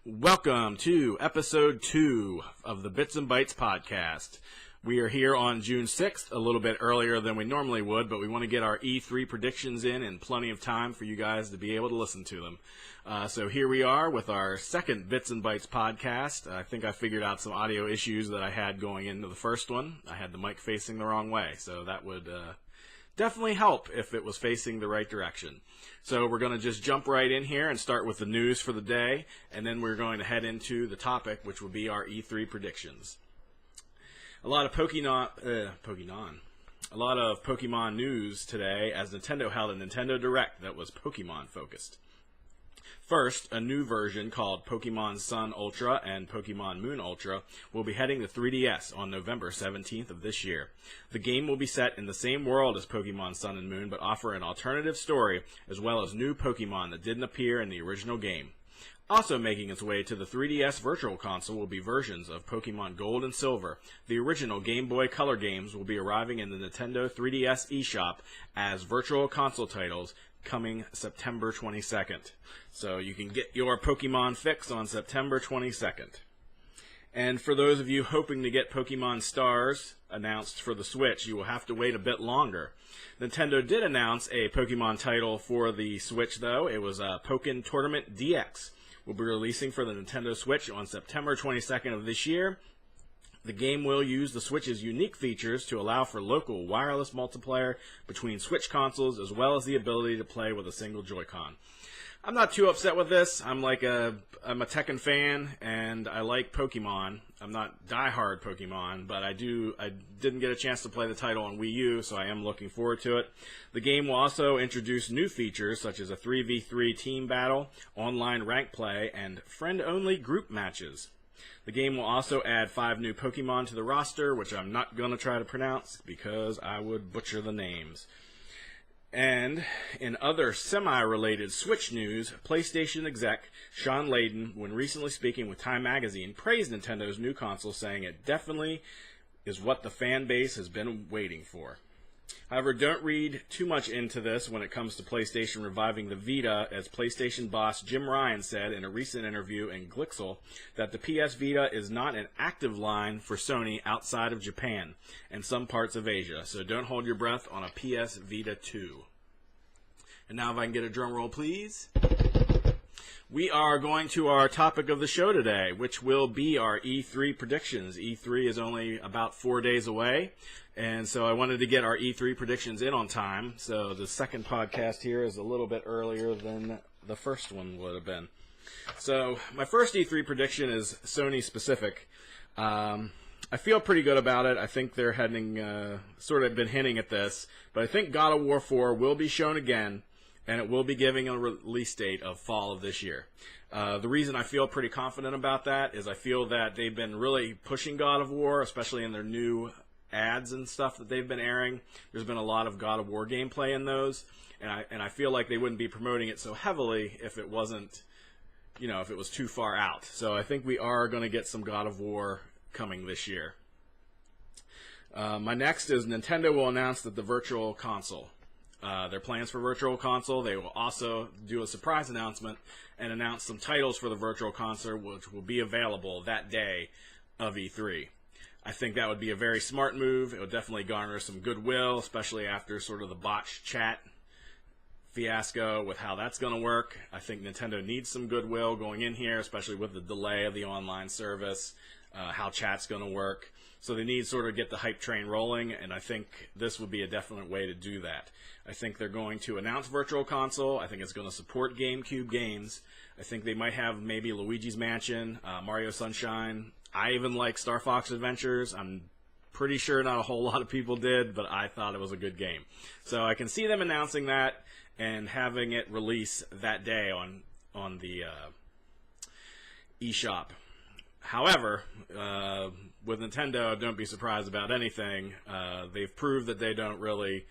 Welcome to episode 2 of the Bits and Bytes podcast. We are here on June 6th, a little bit earlier than we normally would, but we want to get our E3 predictions in plenty of time for you guys to be able to listen to them. So here we are with our second Bits and Bytes podcast. I think I figured out some audio issues that I had going into the first one. I had the mic facing the wrong way, so that would definitely help if it was facing the right direction. So we're going to just jump right in here and start with the news for the day, and then we're going to head into the topic, which will be our E3 predictions. A lot of Pokemon news today, as Nintendo held a Nintendo Direct that was Pokemon focused. First, a new version called Pokemon Sun Ultra and Pokemon Moon Ultra will be heading to 3DS on November 17th of this year. The game will be set in the same world as Pokemon Sun and Moon, but offer an alternative story as well as new Pokemon that didn't appear in the original game. Also making its way to the 3DS Virtual Console will be versions of Pokemon Gold and Silver. The original Game Boy Color games will be arriving in the Nintendo 3DS eShop as Virtual Console titles coming September 22nd. So you can get your Pokemon fix on September 22nd. And for those of you hoping to get Pokemon Stars announced for the Switch, you will have to wait a bit longer. Nintendo did announce a Pokemon title for the Switch, though. It was Pokken Tournament DX. Will be releasing for the Nintendo Switch on September 22nd of this year. The game will use the Switch's unique features to allow for local wireless multiplayer between Switch consoles, as well as the ability to play with a single Joy-Con. I'm not too upset with this. I'm a Tekken fan, and I like Pokemon. I'm not diehard Pokemon, but I didn't get a chance to play the title on Wii U, so I am looking forward to it. The game will also introduce new features such as a 3v3 team battle, online rank play, and friend-only group matches. The game will also add 5 new Pokemon to the roster, which I'm not going to try to pronounce because I would butcher the names. And in other semi-related Switch news, PlayStation exec Sean Layden, when recently speaking with Time Magazine, praised Nintendo's new console, saying it definitely is what the fan base has been waiting for. However, don't read too much into this when it comes to PlayStation reviving the Vita, as PlayStation boss Jim Ryan said in a recent interview in Glixel that the PS Vita is not an active line for Sony outside of Japan and some parts of Asia, so don't hold your breath on a PS Vita 2. And now if I can get a drum roll, please. We are going to our topic of the show today, which will be our E3 predictions. E3 is only about 4 days away, and so I wanted to get our E3 predictions in on time. So the second podcast here is a little bit earlier than the first one would have been. So my first E3 prediction is Sony specific. I feel pretty good about it. I think they're sort of been hinting at this, but I think God of War 4 will be shown again, and it will be giving a release date of fall of this year. The reason I feel pretty confident about that is I feel that they've been really pushing God of War, especially in their new ads and stuff that they've been airing. There's been a lot of God of War gameplay in those, and I feel like they wouldn't be promoting it so heavily if it wasn't, if it was too far out. So I think we are going to get some God of War coming this year. My next is Nintendo will announce that the Virtual Console. Their plans for Virtual Console. They will also do a surprise announcement and announce some titles for the Virtual Console, which will be available that day of E3. I think that would be a very smart move. It would definitely garner some goodwill, especially after sort of the botched chat fiasco with how that's going to work. I think Nintendo needs some goodwill going in here, especially with the delay of the online service, how chat's going to work. So they need to sort of get the hype train rolling, and I think this would be a definite way to do that. I think they're going to announce Virtual Console. I think it's going to support GameCube games. I think they might have maybe Luigi's Mansion, Mario Sunshine. I even like Star Fox Adventures. I'm pretty sure not a whole lot of people did, but I thought it was a good game. So I can see them announcing that and having it release that day on the eShop. However, with Nintendo, don't be surprised about anything. They've proved that they don't really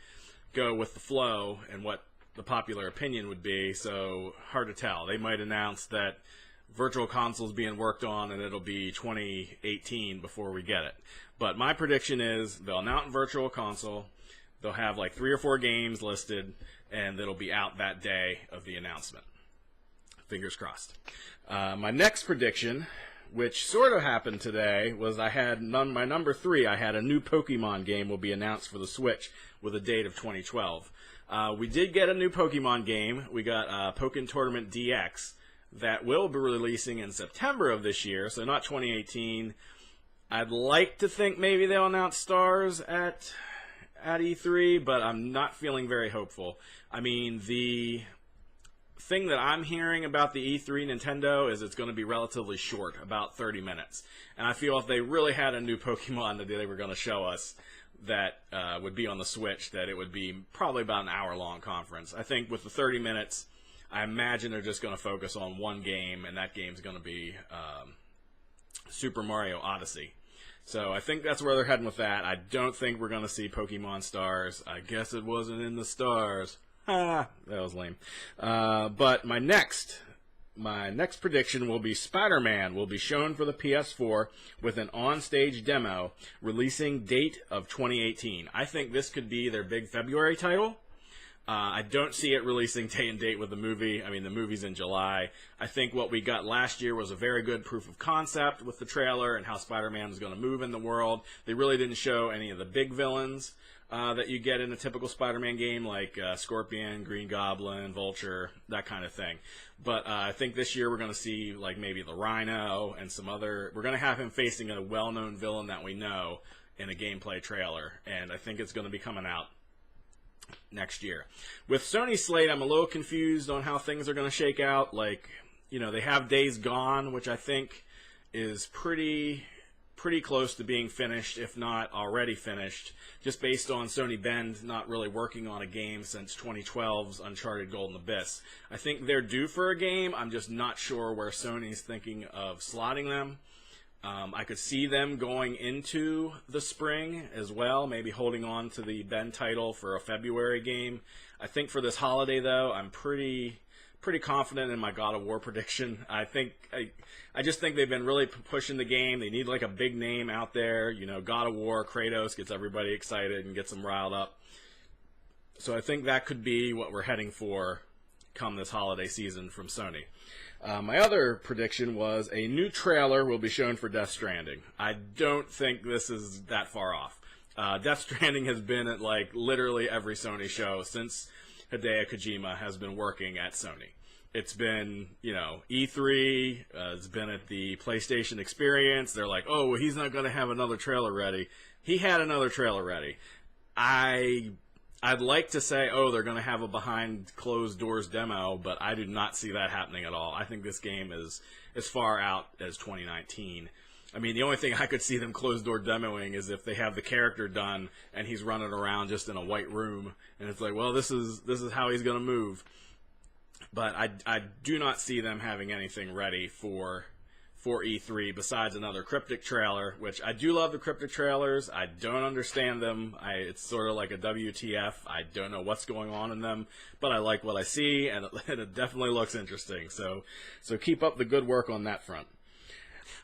go with the flow and what the popular opinion would be, so hard to tell. They might announce that Virtual Console's being worked on and it'll be 2018 before we get it. But my prediction is they'll announce Virtual Console, they'll have like 3 or 4 games listed, and it'll be out that day of the announcement. fingers crossed. My next prediction, which sort of happened today, was my number 3. I had a new Pokemon game will be announced for the Switch with a date of 2012. We did get a new Pokemon game. We got Pokken Tournament DX that will be releasing in September of this year, so not 2018. I'd like to think maybe they'll announce stars at E3, but I'm not feeling very hopeful. I mean, the thing that I'm hearing about the E3 Nintendo is it's going to be relatively short, about 30 minutes. And I feel if they really had a new Pokemon that they were going to show us that would be on the Switch, that it would be probably about an hour-long conference. I think with the 30 minutes, I imagine they're just going to focus on one game, and that game's going to be Super Mario Odyssey. So I think that's where they're heading with that. I don't think we're going to see Pokemon Stars. I guess it wasn't in the stars. That was lame. But my next prediction will be Spider-Man will be shown for the PS4 with an on-stage demo, releasing date of 2018. I think this could be their big February title. I don't see it releasing day and date with the movie. I mean, the movie's in July. I think what we got last year was a very good proof of concept with the trailer and how Spider-Man was going to move in the world. They really didn't show any of the big villains that you get in a typical Spider-Man game, like Scorpion, Green Goblin, Vulture, that kind of thing. But I think this year we're going to see like maybe the Rhino and some other... We're going to have him facing a well-known villain that we know in a gameplay trailer, and I think it's going to be coming out next year. With Sony's slate, I'm a little confused on how things are going to shake out. Like, you know, they have Days Gone, which I think is pretty close to being finished, if not already finished, just based on Sony Bend not really working on a game since 2012's Uncharted Golden Abyss. I think they're due for a game. I'm just not sure where Sony's thinking of slotting them. I could see them going into the spring as well, maybe holding on to the Bend title for a February game. I think for this holiday, though, I'm pretty confident in my God of War prediction. I just think they've been really pushing the game. They need like a big name out there. You know, God of War, Kratos gets everybody excited and gets them riled up. So I think that could be what we're heading for come this holiday season from Sony. My other prediction was a new trailer will be shown for Death Stranding. I don't think this is that far off. Death Stranding has been at like literally every Sony show since Hideo Kojima has been working at Sony. It's been, you know, E3, it's been at the PlayStation Experience. They're like, oh, well, he's not going to have another trailer ready. He had another trailer ready. I'd like to say, oh, they're going to have a behind closed doors demo, but I do not see that happening at all. I think this game is as far out as 2019. I mean, the only thing I could see them closed door demoing is if they have the character done and he's running around just in a white room, and it's like, well, this is how he's going to move. But I do not see them having anything ready for E3 besides another cryptic trailer, which I do love the cryptic trailers. I don't understand them. It's sort of like a WTF. I don't know what's going on in them, but I like what I see, and it definitely looks interesting. So keep up the good work on that front.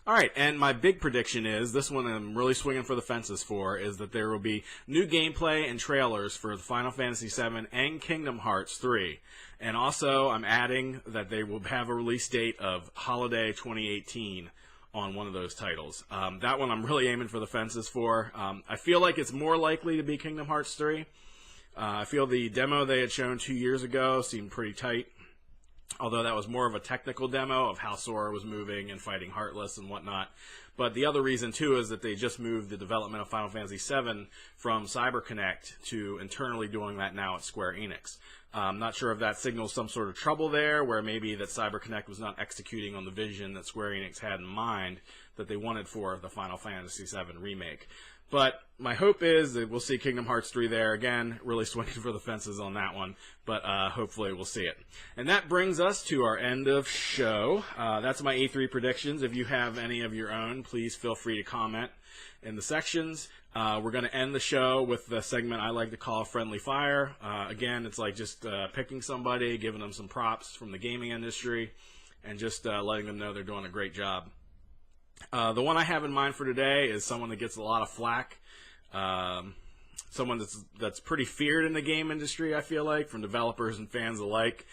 All right, and my big prediction is, this one I'm really swinging for the fences for, is that there will be new gameplay and trailers for Final Fantasy VII and Kingdom Hearts 3. And also, I'm adding that they will have a release date of holiday 2018 on one of those titles. That one I'm really aiming for the fences for. I feel like it's more likely to be Kingdom Hearts 3. I feel the demo they had shown 2 years ago seemed pretty tight. Although that was more of a technical demo of how Sora was moving and fighting Heartless and whatnot. But the other reason, too, is that they just moved the development of Final Fantasy VII from CyberConnect to internally doing that now at Square Enix. I'm not sure if that signals some sort of trouble there, where maybe that CyberConnect was not executing on the vision that Square Enix had in mind that they wanted for the Final Fantasy VII remake. But my hope is that we'll see Kingdom Hearts 3 there. Again, really swinging for the fences on that one, but hopefully we'll see it. And that brings us to our end of show. That's my E3 predictions. If you have any of your own, please feel free to comment in the sections. We're going to end the show with the segment I like to call Friendly Fire. Again, it's like just picking somebody, giving them some props from the gaming industry, and just letting them know they're doing a great job. The one I have in mind for today is someone that gets a lot of flack. someone that's pretty feared in the game industry, I feel like, from developers and fans alike,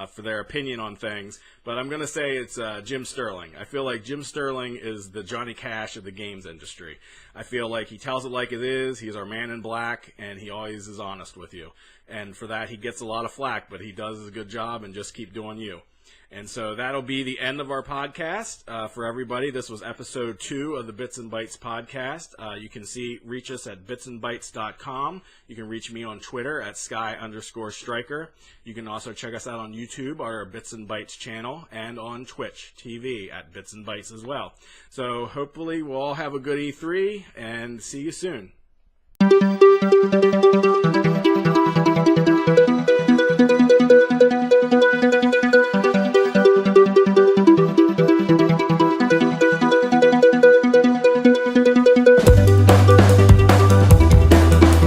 for their opinion on things. But I'm going to say it's Jim Sterling. I feel like Jim Sterling is the Johnny Cash of the games industry. I feel like he tells it like it is. He's our man in black, and he always is honest with you. And for that, he gets a lot of flack, but he does a good job, and just keep doing you. And so that'll be the end of our podcast for everybody. This was episode 2 of the Bits and Bytes podcast. You can reach us at bytsnbites.com. You can reach me on Twitter at Sky_Striker. You can also check us out on YouTube, our Bits and Bytes channel, and on Twitch TV at Bits and Bytes as well. So hopefully we'll all have a good E3, and see you soon.